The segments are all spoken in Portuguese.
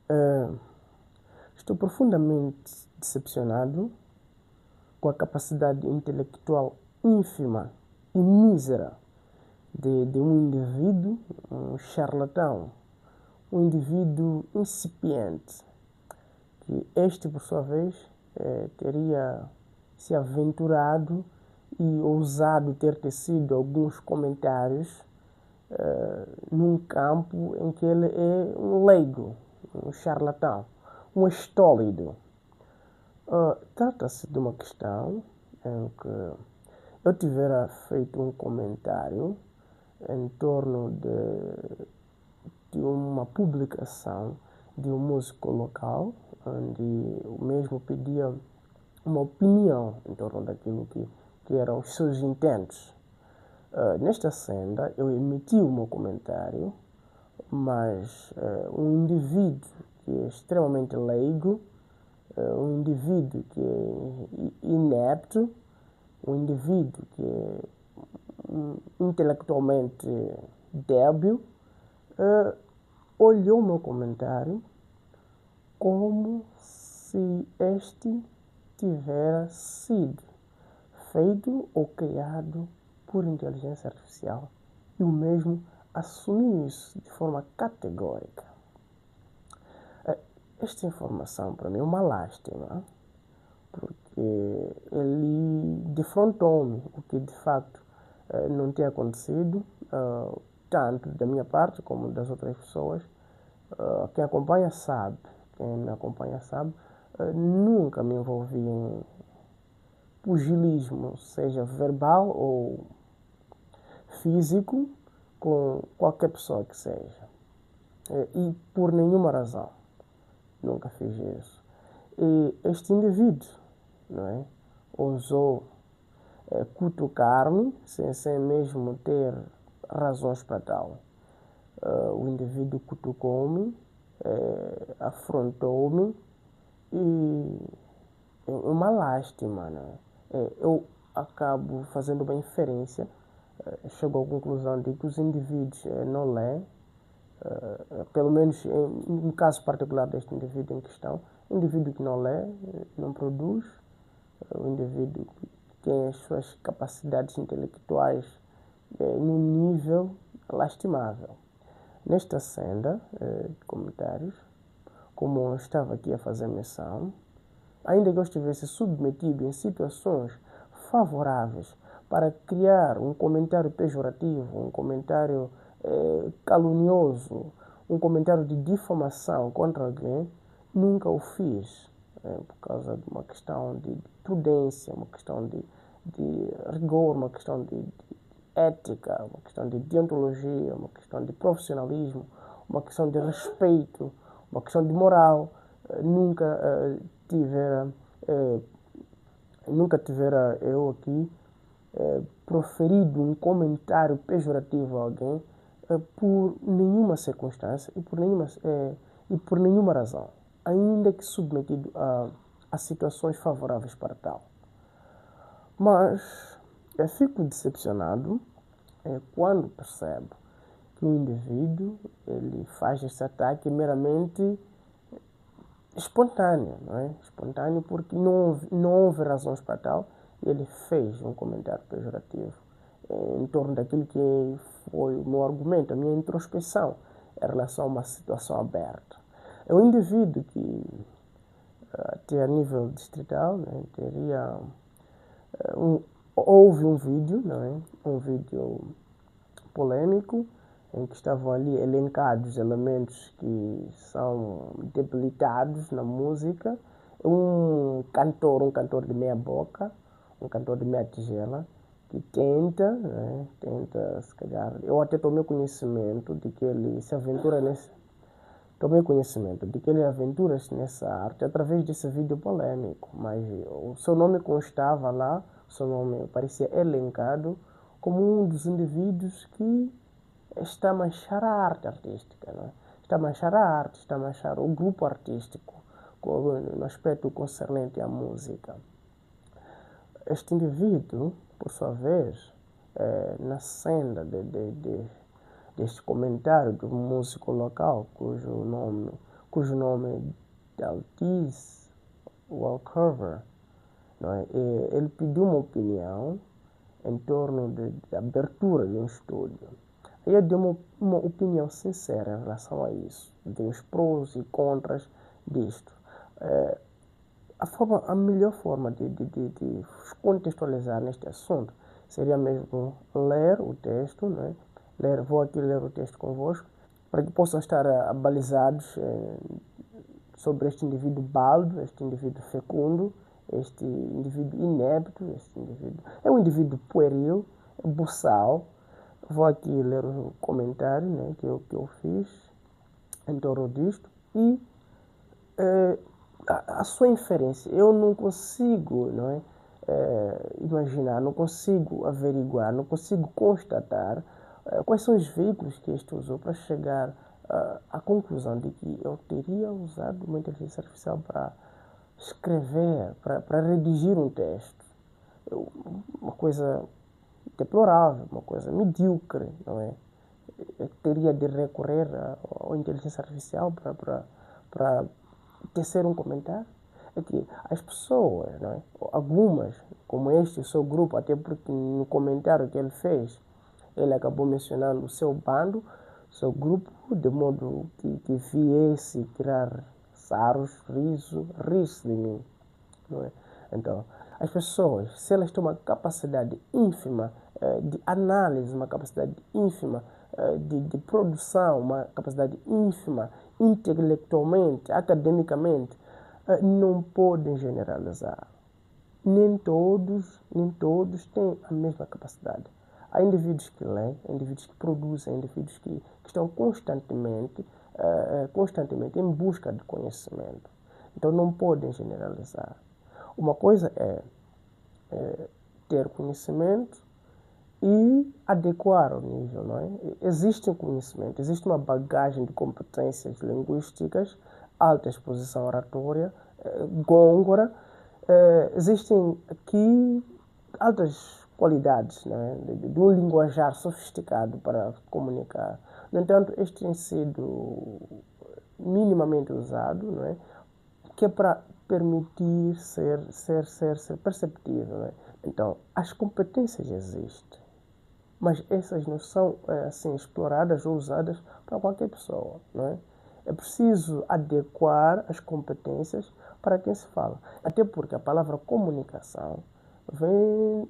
Eh, Estou profundamente decepcionado com a capacidade intelectual ínfima e mísera de um indivíduo, um charlatão, um indivíduo incipiente, que este, por sua vez, teria se aventurado e ousado ter tecido alguns comentários num campo em que ele é um leigo, um charlatão, um estólido. Trata-se de uma questão em que eu tivera feito um comentário em torno de uma publicação de um músico local, onde o mesmo pedia uma opinião em torno daquilo que eram os seus intentos. Nesta senda, eu emiti o meu comentário, mas um indivíduo que é extremamente leigo, um indivíduo que é inepto, um indivíduo que é intelectualmente débil, olhou o meu comentário como se este tivera sido feito ou criado por inteligência artificial e o mesmo assumiu isso de forma categórica. Esta informação para mim é uma lástima, porque ele defrontou-me, o que de facto não tinha acontecido, tanto da minha parte como das outras pessoas. Quem acompanha sabe, quem me acompanha sabe, nunca me envolvi em pugilismo, seja verbal ou físico, com qualquer pessoa que seja. E por nenhuma razão nunca fiz isso. E este indivíduo, não é, ousou cutucar-me sem mesmo ter razões para tal. O indivíduo cutucou-me, afrontou-me e é uma lástima, né? Eu acabo fazendo uma inferência, chego à conclusão de que os indivíduos não leem, pelo menos no caso particular deste indivíduo em questão, o indivíduo que não lê, não produz, o indivíduo que tem as suas capacidades intelectuais num nível lastimável. Nesta senda de comentários, como eu estava aqui a fazer menção, ainda que eu estivesse submetido em situações favoráveis para criar um comentário pejorativo, um comentário calunioso, um comentário de difamação contra alguém, nunca o fiz, por causa de uma questão de prudência, uma questão de rigor, uma questão de ética, uma questão de deontologia, uma questão de profissionalismo, uma questão de respeito, uma questão de moral. Nunca tivera nunca tivera eu aqui proferido um comentário pejorativo a alguém por nenhuma circunstância e por nenhuma razão, ainda que submetido a situações favoráveis para tal. Mas eu fico decepcionado quando percebo que o indivíduo ele faz esse ataque meramente espontâneo, não é? Espontâneo porque não houve razões para tal e ele fez um comentário pejorativo em torno daquilo que foi o meu argumento, a minha introspecção em relação a uma situação aberta. É um indivíduo que, até a nível distrital, né, houve um vídeo, não é? Um vídeo polêmico, em que estavam ali elencados elementos que são debilitados na música. Um cantor de meia boca, um cantor de meia tigela, que tenta, né, se calhar, eu até tomei conhecimento de que ele se aventura tomei conhecimento de que ele aventura-se nessa arte através desse vídeo polêmico, mas o seu nome constava lá, o seu nome parecia elencado como um dos indivíduos que está a manchar a arte artística, não é? Está a manchar a arte, está a manchar o grupo artístico no aspecto concernente à música. Este indivíduo, por sua vez, na senda deste comentário do músico local, cujo nome é Daltis Walkover, não é? Ele pediu uma opinião em torno da abertura de um estúdio. Aí eu dei uma opinião sincera em relação a isso. Dei os prós e contras disto. A melhor forma de contextualizar neste assunto seria mesmo ler o texto, né? Vou aqui ler o texto convosco, para que possam estar abalizados sobre este indivíduo baldo, este indivíduo fecundo, este indivíduo inepto, este indivíduo... É um indivíduo pueril, buçal. Vou aqui ler o comentário, né, que eu fiz em torno disto e a sua inferência. Eu não consigo, não é, imaginar, não consigo averiguar, não consigo constatar quais são os veículos que este usou para chegar à conclusão de que eu teria usado uma inteligência artificial para escrever, para redigir um texto. Uma coisa deplorável, uma coisa medíocre, não é? Eu teria de recorrer à inteligência artificial para tecer um comentário. É que as pessoas, não é? Algumas, como este, o seu grupo, até porque no comentário que ele fez, ele acabou mencionando o seu bando, o seu grupo, de modo que viesse tirar sarros, riso de mim, não é? Então, as pessoas, se elas têm uma capacidade ínfima de análise, uma capacidade ínfima de produção, uma capacidade ínfima intelectualmente, academicamente, não podem generalizar. Nem todos têm a mesma capacidade. Há indivíduos que leem, há indivíduos que produzem, há indivíduos que estão constantemente em busca de conhecimento. Então não podem generalizar. Uma coisa é ter conhecimento e adequar ao nível, não é? Existe um conhecimento, existe uma bagagem de competências linguísticas, alta exposição oratória, gôngora, existem aqui altas qualidades, não é? De um linguajar sofisticado para comunicar. No entanto, este tem sido minimamente usado, não é? Que é para permitir ser perceptível, não é? Então, as competências existem, mas essas não são assim exploradas ou usadas para qualquer pessoa, não é? É preciso adequar as competências para quem se fala. Até porque a palavra comunicação vem,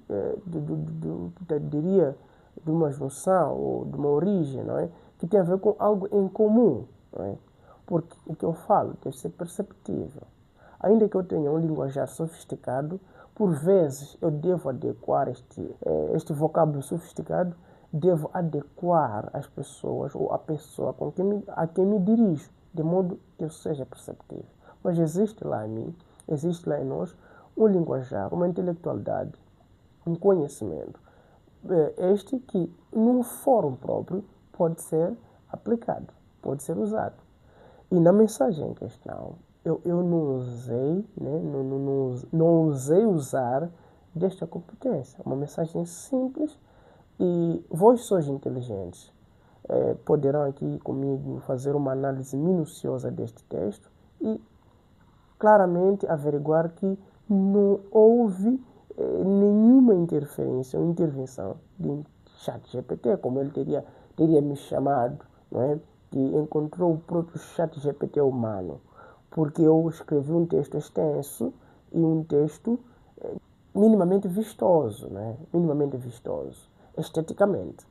diria, de uma junção ou de uma origem, não é? Que tem a ver com algo em comum, não é? Porque o que eu falo deve ser perceptível. Ainda que eu tenha um linguajar sofisticado, por vezes eu devo adequar este vocábulo sofisticado, devo adequar as pessoas ou a pessoa a quem me dirijo, de modo que eu seja perceptível. Mas existe lá em mim, existe lá em nós, um linguajar, uma intelectualidade, um conhecimento, este que num fórum próprio pode ser aplicado, pode ser usado. E na mensagem em questão, eu não usei, né, não usei usar desta competência. Uma mensagem simples e vós sois inteligentes. Poderão aqui comigo fazer uma análise minuciosa deste texto e claramente averiguar que não houve nenhuma interferência ou intervenção de ChatGPT, como ele teria me chamado, não é? Que encontrou o próprio ChatGPT humano, porque eu escrevi um texto extenso e um texto minimamente vistoso, né? Minimamente vistoso, esteticamente.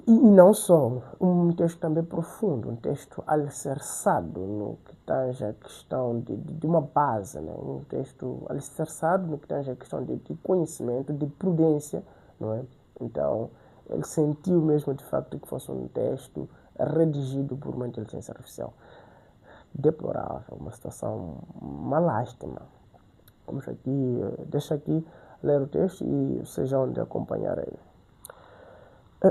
E não só, um texto também profundo, um texto alicerçado no que tange a questão de uma base, né? Um texto alicerçado no que tange a questão de conhecimento, de prudência, não é? Então, ele sentiu mesmo de facto que fosse um texto redigido por uma inteligência artificial. Deplorável, uma situação, uma lástima. Vamos aqui, deixa aqui ler o texto e seja onde acompanharei.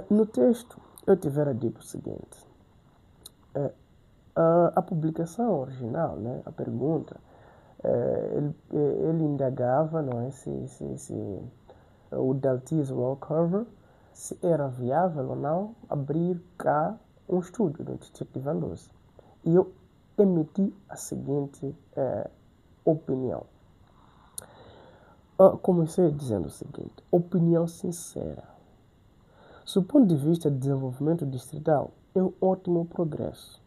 No texto, eu tivera dito o seguinte: a publicação original, né, a pergunta, ele indagava, não é, se o Daltis Walkover, se era viável ou não abrir cá um estúdio do Instituto de Van Luz. E eu emiti a seguinte opinião. Comecei dizendo o seguinte: opinião sincera. Do ponto de vista de desenvolvimento distrital, é um ótimo progresso.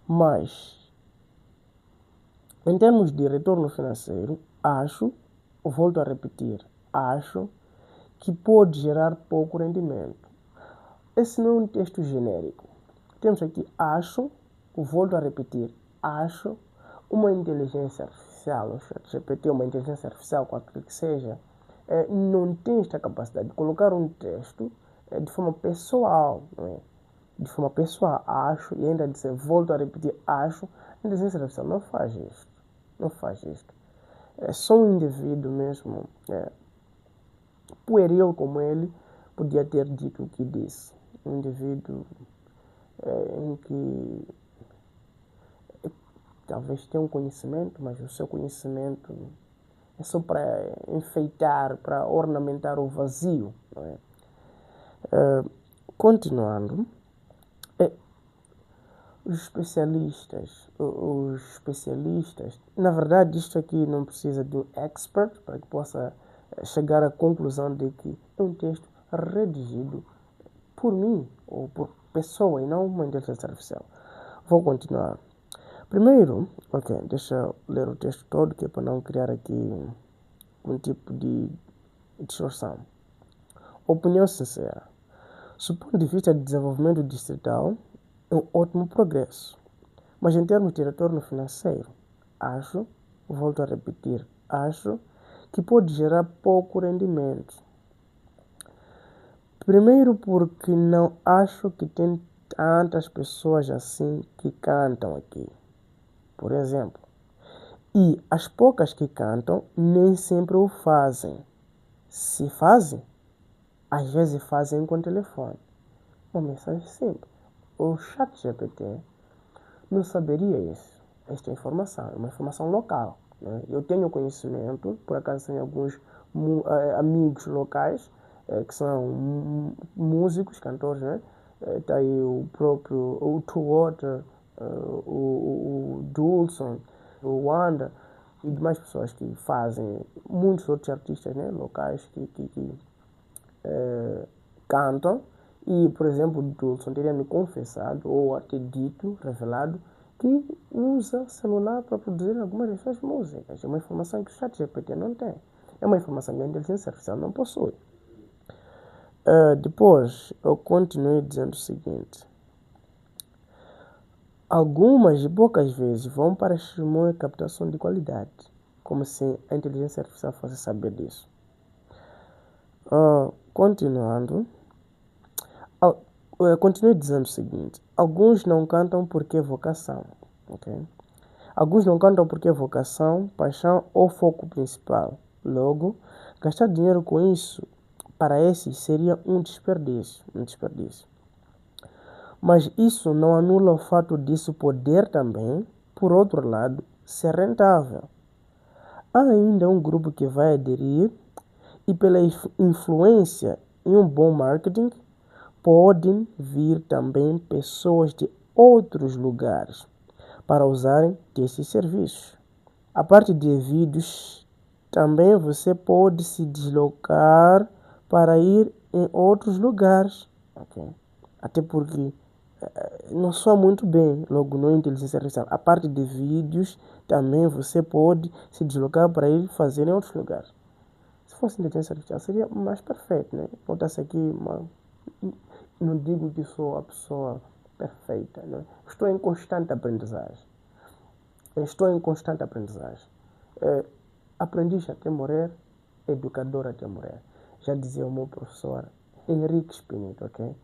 Mas, em termos de retorno financeiro, volto a repetir, acho que pode gerar pouco rendimento. Esse não é um texto genérico. Temos aqui volto a repetir, uma inteligência artificial, o ChatGPT, uma inteligência artificial, qualquer que seja, não tem esta capacidade de colocar um texto de forma pessoal, não é? De forma pessoal, e ainda dizer, volto a repetir, a inteligência artificial não faz isto. Não faz isto. É só um indivíduo mesmo, pueril como ele, podia ter dito o que disse. Um indivíduo em que talvez tenha um conhecimento, mas o seu conhecimento é só para enfeitar, para ornamentar o vazio. Não é? Continuando, os especialistas, na verdade isto aqui não precisa de um expert para que possa chegar à conclusão de que é um texto redigido por mim ou por pessoa e não uma inteligência artificial. Vou continuar. Primeiro, deixa eu ler o texto todo, que é para não criar aqui um tipo de distorção. Opinião sincera. Do ponto de vista de desenvolvimento distrital, é um ótimo progresso. Mas em termos de retorno financeiro, volto a repetir, que pode gerar pouco rendimento. Primeiro porque não acho que tem tantas pessoas assim que cantam aqui. Por exemplo. E as poucas que cantam nem sempre o fazem. Se fazem, às vezes fazem com o telefone. Uma mensagem simples. O ChatGPT não saberia isso. Esta informação é uma informação local. Né? Eu tenho conhecimento, por acaso tenho alguns amigos locais que são músicos, cantores, né? Tá aí o próprio o Two Water, o Dulson, o Wanda e demais pessoas que fazem, muitos outros artistas, né, locais que cantam. E, por exemplo, o Dulson teria me confessado, ou até dito, revelado, que usa celular para produzir algumas das suas músicas. É uma informação que o ChatGPT não tem. É uma informação que a inteligência artificial não possui. Depois, eu continuei dizendo o seguinte. Algumas e poucas vezes vão para a cerimônia de captação de qualidade, como se a inteligência artificial fosse saber disso. Continuando, continuei dizendo o seguinte. Alguns não cantam porque é vocação. Okay? Alguns não cantam porque é vocação, paixão ou foco principal. Logo, gastar dinheiro com isso, para esses, seria um desperdício. Mas isso não anula o fato disso poder também, por outro lado, ser rentável. Há ainda um grupo que vai aderir e pela influência em um bom marketing, podem vir também pessoas de outros lugares para usarem desses serviços. A parte de vídeos, também você pode se deslocar para ir em outros lugares. Okay? Até porque não soa muito bem, logo não é inteligência artificial. A parte de vídeos, também você pode se deslocar para ir fazer em outros lugares. Se fosse inteligência artificial, seria mais perfeito, né? Botasse aqui não digo que sou a pessoa perfeita, né? Estou em constante aprendizagem. Aprendiz até morrer, educador até morrer. Já dizia o meu professor Henrique Spinito, ok?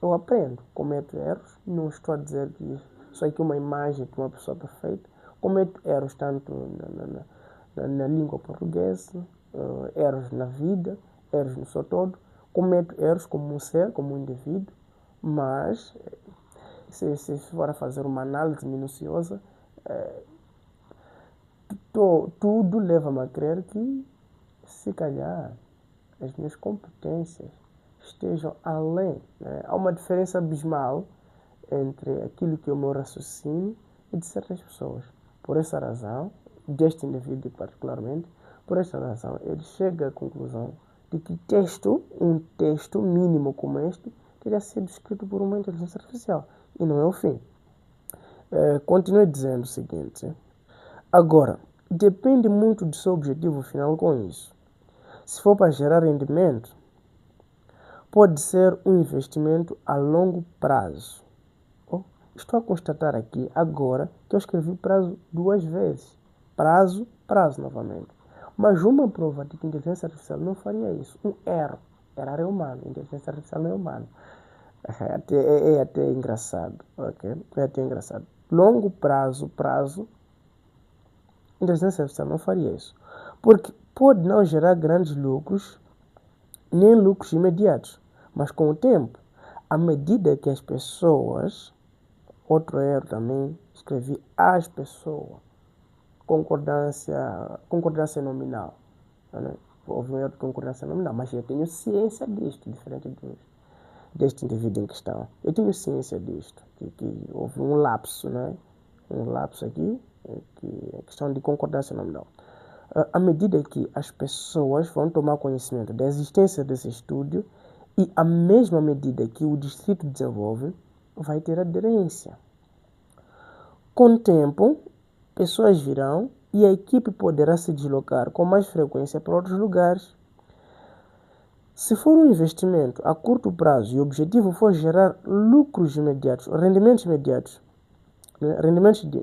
Eu aprendo, cometo erros, não estou a dizer que sou aqui uma imagem de uma pessoa perfeita. Cometo erros tanto na língua portuguesa, erros na vida, erros no seu todo. Cometo erros como um ser, como um indivíduo, mas se for a fazer uma análise minuciosa, tudo leva-me a crer que, se calhar, as minhas competências estejam além. Né? Há uma diferença abismal entre aquilo que é o meu raciocínio é de certas pessoas. Por essa razão, deste indivíduo particularmente, por essa razão, ele chega à conclusão de que um texto mínimo como este, teria sido escrito por uma inteligência artificial. E não é o fim. Continue dizendo o seguinte. Agora, depende muito do seu objetivo final com isso. Se for para gerar rendimento, pode ser um investimento a longo prazo. Estou a constatar aqui agora que eu escrevi prazo 2 vezes. Prazo novamente. Mas uma prova de que a inteligência artificial não faria isso. Um erro. Errar é humano. A inteligência artificial não é humana. É até engraçado. Ok? É até engraçado. Longo prazo. A inteligência artificial não faria isso. Porque pode não gerar grandes lucros, nem lucros imediatos. Mas com o tempo, à medida que as pessoas... Outro erro também, escrevi as pessoas. Concordância nominal. Né? Houve um erro de concordância nominal, mas eu tenho ciência disto, diferente deste indivíduo em questão. Eu tenho ciência disto, que houve um lapso, né? Um lapso aqui, que é questão de concordância nominal. À medida que as pessoas vão tomar conhecimento da existência desse estúdio e à mesma medida que o distrito desenvolve, vai ter aderência. Com o tempo, pessoas virão e a equipe poderá se deslocar com mais frequência para outros lugares. Se for um investimento a curto prazo e o objetivo for gerar lucros imediatos, rendimentos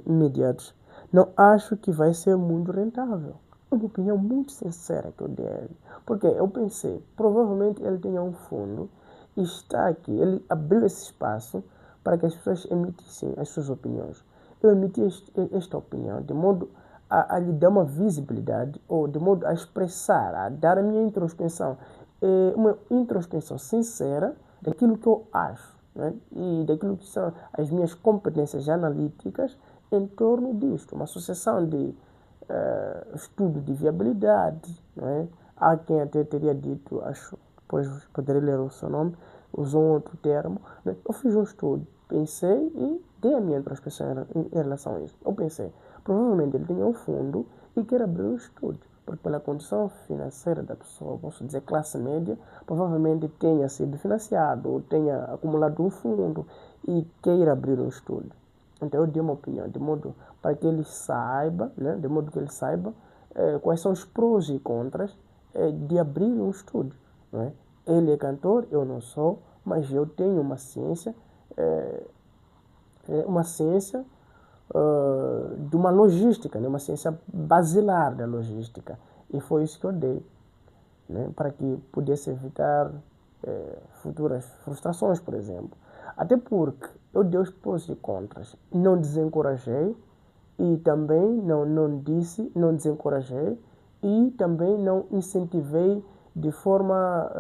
imediatos, não acho que vai ser muito rentável. É uma opinião muito sincera que eu dei. Porque eu pensei, provavelmente ele tenha um fundo e está aqui, ele abriu esse espaço para que as pessoas emitissem as suas opiniões. Eu emiti esta opinião de modo a lhe dar uma visibilidade, ou de modo a expressar, a dar a minha introspecção, uma introspecção sincera daquilo que eu acho, né? E daquilo que são as minhas competências analíticas em torno disto. Uma sucessão de estudo de viabilidade, né? Há quem até teria dito, acho, depois poderia ler o seu nome, usou um outro termo, né? Eu fiz um estudo, pensei e dei a minha introspecção em relação a isso. Eu pensei, provavelmente ele tinha um fundo e quer abrir um estúdio, porque pela condição financeira da pessoa, posso dizer classe média, provavelmente tenha sido financiado ou tenha acumulado um fundo e queira abrir um estúdio. Então eu dei uma opinião, de modo para que ele saiba, né, de modo que ele saiba quais são os prós e contras de abrir um estúdio. Né? Ele é cantor, eu não sou, mas eu tenho uma ciência de uma logística, né? Uma ciência basilar da logística. E foi isso que eu dei, né? Para que pudesse evitar futuras frustrações, por exemplo. Até porque eu dei os prós e contras. Não desencorajei e também não desencorajei e também não incentivei de forma,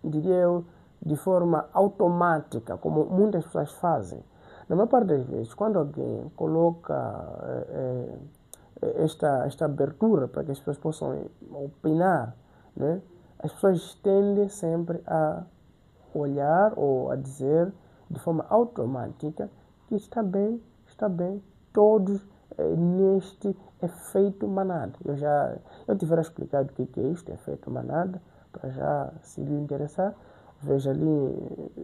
diria eu, de forma automática, como muitas pessoas fazem. Na maior parte das vezes, quando alguém coloca esta abertura para que as pessoas possam opinar, né, as pessoas tendem sempre a olhar ou a dizer de forma automática que está bem, todos neste efeito manada. Eu tiver explicado o que é isto, efeito manada, para já, se lhe interessar, veja ali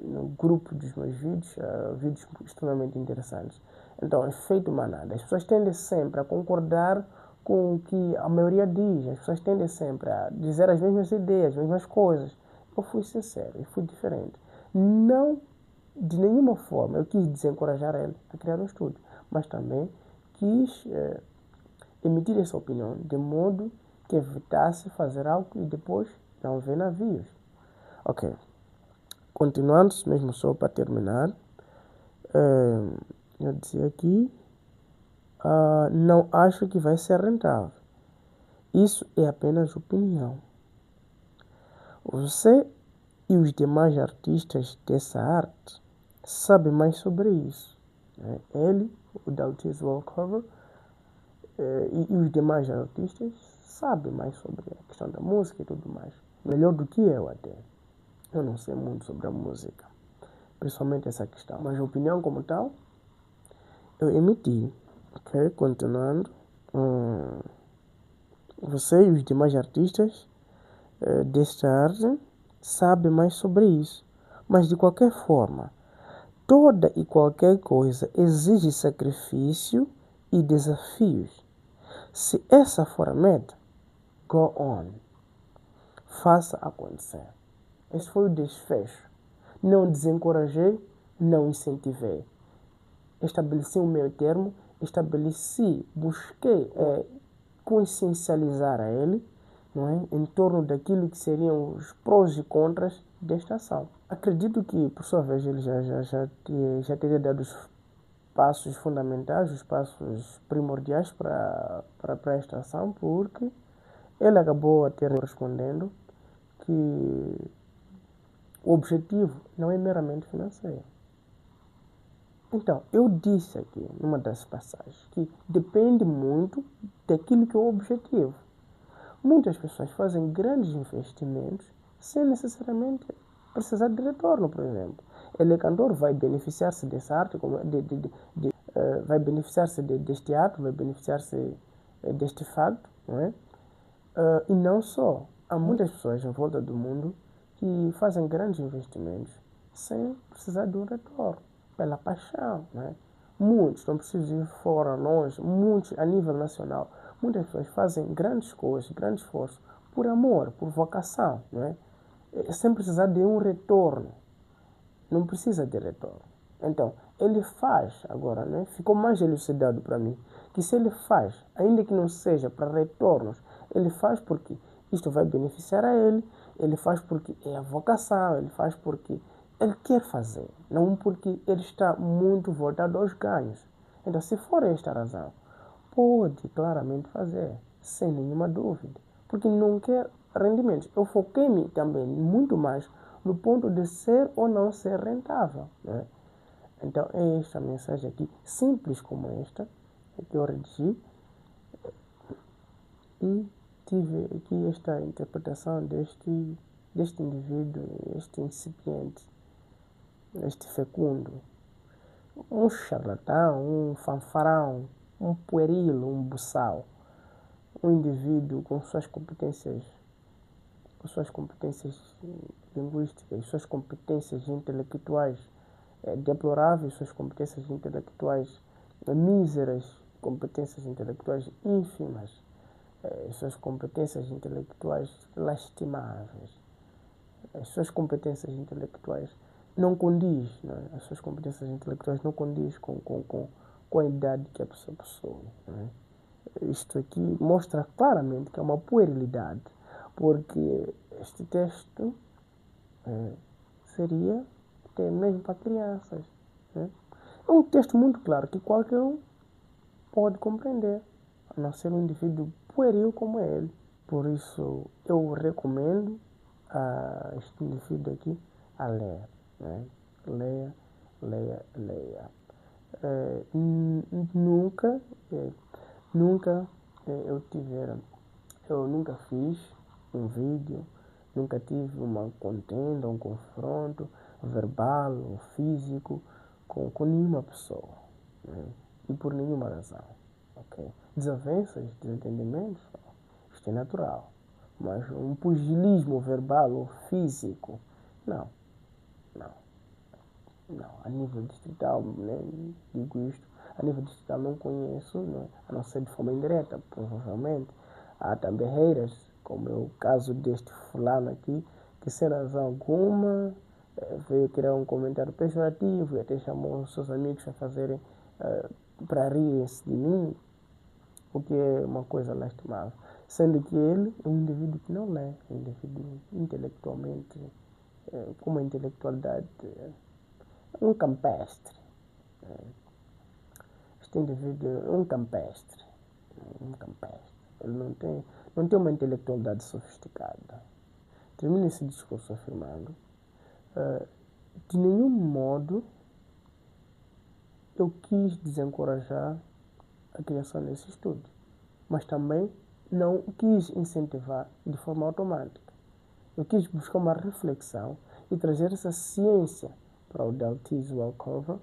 no grupo dos meus vídeos, vídeos extremamente interessantes. Então, efeito manada. As pessoas tendem sempre a concordar com o que a maioria diz. As pessoas tendem sempre a dizer as mesmas ideias, as mesmas coisas. Eu fui sincero e fui diferente. Não, de nenhuma forma, eu quis desencorajar ele a criar um estúdio, mas também quis emitir essa opinião de modo que evitasse fazer algo e depois não ver navios. Ok. Continuando, mesmo só para terminar, eu dizia aqui, não acho que vai ser rentável. Isso é apenas opinião. Você e os demais artistas dessa arte sabem mais sobre isso. Né? Ele, o Daltis Walkover, e os demais artistas sabem mais sobre a questão da música e tudo mais. Melhor do que eu até. Eu não sei muito sobre a música, principalmente essa questão. Mas a opinião como tal, eu emiti. Ok, continuando. Você e os demais artistas desta arte sabem mais sobre isso. Mas de qualquer forma, toda e qualquer coisa exige sacrifício e desafios. Se essa for a meta, go on. Faça acontecer. Esse foi o desfecho. Não desencorajei, não incentivei. Estabeleci um meio termo, busquei consciencializar a ele, não é? Em torno daquilo que seriam os prós e contras desta ação. Acredito que, por sua vez, ele já teria dado os passos fundamentais, os passos primordiais para esta ação, porque ele acabou a ter respondendo que o objetivo não é meramente financeiro. Então, eu disse aqui, numa das passagens, que depende muito daquilo que é o objetivo. Muitas pessoas fazem grandes investimentos sem necessariamente precisar de retorno, por exemplo. Ele é cantor, vai beneficiar-se dessa arte, vai beneficiar-se deste ato, vai beneficiar-se deste facto, não é? E não só. Há muitas pessoas em volta do mundo que fazem grandes investimentos sem precisar de um retorno, pela paixão, não é? Muitos, não preciso ir fora, longe, muitos a nível nacional. Muitas pessoas fazem grandes coisas, grandes esforços, por amor, por vocação, não é? Sem precisar de um retorno. Não precisa de retorno. Então, ele faz agora, né? Ficou mais elucidado para mim que se ele faz, ainda que não seja para retornos, ele faz porque isto vai beneficiar a ele faz porque é a vocação, ele faz porque ele quer fazer, não porque ele está muito voltado aos ganhos. Então, se for esta a razão, pode claramente fazer, sem nenhuma dúvida, porque não quer rendimentos. Eu foquei-me também muito mais no ponto de ser ou não ser rentável, né? Então, é esta mensagem aqui, simples como esta, que eu redigi, e tive aqui esta interpretação deste indivíduo, este incipiente, este fecundo, um charlatão, um fanfarão, um pueril, um buçal, um indivíduo com suas competências linguísticas, suas competências intelectuais deploráveis, suas competências intelectuais míseras, competências intelectuais ínfimas, suas competências intelectuais lastimáveis, as suas competências intelectuais não condiz, né? As suas competências intelectuais não condiz com a idade que a pessoa possui, né? Isto aqui mostra claramente que é uma puerilidade, porque este texto seria até mesmo para crianças, né? É um texto muito claro que qualquer um pode compreender, a não ser um indivíduo pueril como ele. Por isso, eu recomendo a este indivíduo aqui a ler, né? Leia, leia, leia. Nunca, nunca eu nunca fiz um vídeo, nunca tive uma contenda, um confronto verbal ou físico com nenhuma pessoa, né? E por nenhuma razão, ok? Desavenças, desentendimentos, isto é natural, mas um pugilismo verbal ou físico, não, não, não. A nível distrital, né, digo isto, a nível distrital não conheço, né, a não ser de forma indireta, provavelmente. Há também barreiras, como é o caso deste fulano aqui, que sem razão alguma veio criar um comentário pejorativo e até chamou os seus amigos a fazerem para rirem-se de mim, o que é uma coisa lastimável. Sendo que ele é um indivíduo que não lê, é um indivíduo intelectualmente, com uma intelectualidade, um campestre. Este indivíduo é um campestre, um campestre. Ele não tem uma intelectualidade sofisticada. Termino esse discurso afirmando, de nenhum modo eu quis desencorajar a criação desse estudo, mas também não quis incentivar de forma automática. Eu quis buscar uma reflexão e trazer essa ciência para o Daltis Welcover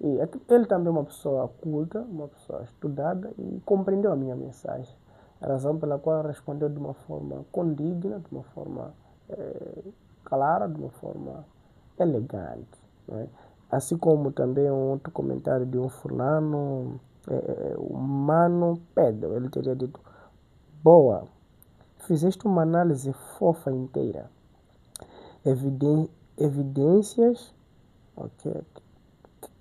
E ele também é uma pessoa culta, uma pessoa estudada e compreendeu a minha mensagem. A razão pela qual respondeu de uma forma condigna, de uma forma clara, de uma forma elegante. Não é? Assim como também um outro comentário de um fulano, o Mano Pedro, ele teria dito: boa, fizeste uma análise fofa inteira. Evidências, ok,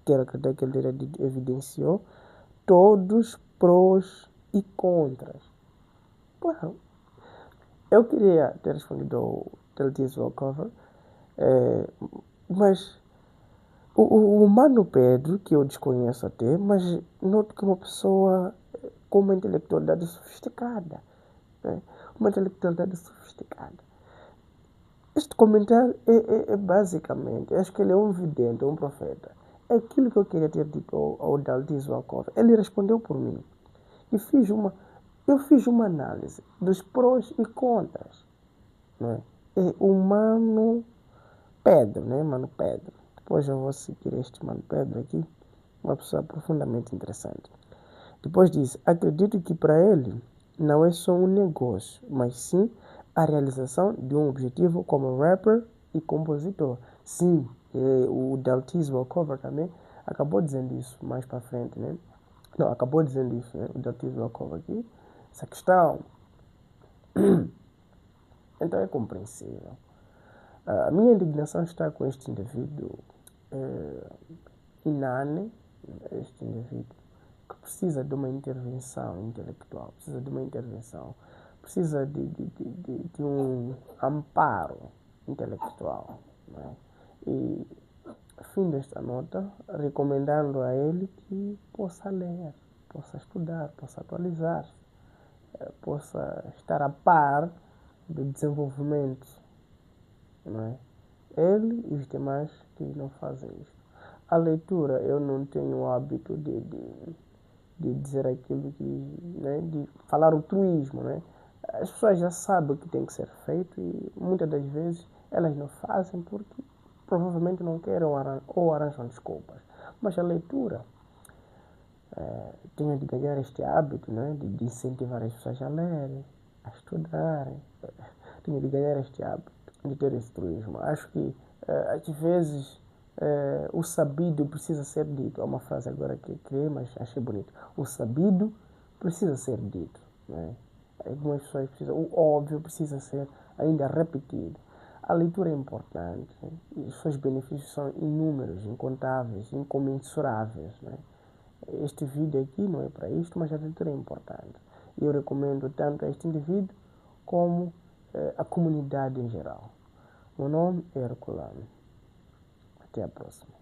quero acreditar que ele teria dito, evidenciou todos prós e contras. Claro, eu queria ter respondido ao Teltis Cover, mas o Mano Pedro, que eu desconheço até, mas noto que é uma pessoa com uma intelectualidade sofisticada. Né? Uma intelectualidade sofisticada. Este comentário é basicamente, acho que ele é um vidente, um profeta. É aquilo que eu queria ter dito ao Daltis Walkoff. Ele respondeu por mim. E eu fiz uma análise dos prós e contras. Não é? É o Mano Pedro, né? Mano Pedro. Depois eu vou seguir este Mano Pedro aqui. Uma pessoa profundamente interessante. Depois diz, acredito que para ele não é só um negócio, mas sim a realização de um objetivo como rapper e compositor. Sim, o Daltis Walkover também acabou dizendo isso mais para frente, né? Não, acabou dizendo isso, né? O Daltis Walkover aqui. Essa questão. Então é compreensível. A minha indignação está com este indivíduo inane, este indivíduo que precisa de uma intervenção intelectual, precisa de uma intervenção, precisa de um amparo intelectual. Né? E fim desta nota, recomendando a ele que possa ler, possa estudar, possa atualizar, possa estar a par do desenvolvimento. Não é? Ele e os demais que não fazem isso. A leitura, eu não tenho o hábito de dizer aquilo que, né, de falar o truísmo, né? As pessoas já sabem o que tem que ser feito e muitas das vezes elas não fazem porque provavelmente não querem ou arranjam desculpas. Mas a leitura, tenho de ganhar este hábito, né, de incentivar as pessoas a lerem, a estudarem. Tenho de ganhar este hábito de ter esse truísmo. Acho que às vezes o sabido precisa ser dito. É uma frase agora que criei, mas achei bonito. O sabido precisa ser dito. Né? Algumas pessoas precisam, o óbvio precisa ser ainda repetido. A leitura é importante, né? E os seus benefícios são inúmeros, incontáveis, incomensuráveis. Né? Este vídeo aqui não é para isto, mas a leitura é importante. E eu recomendo tanto a este indivíduo como a comunidade em geral. Meu nome é Herculano. Até a próxima.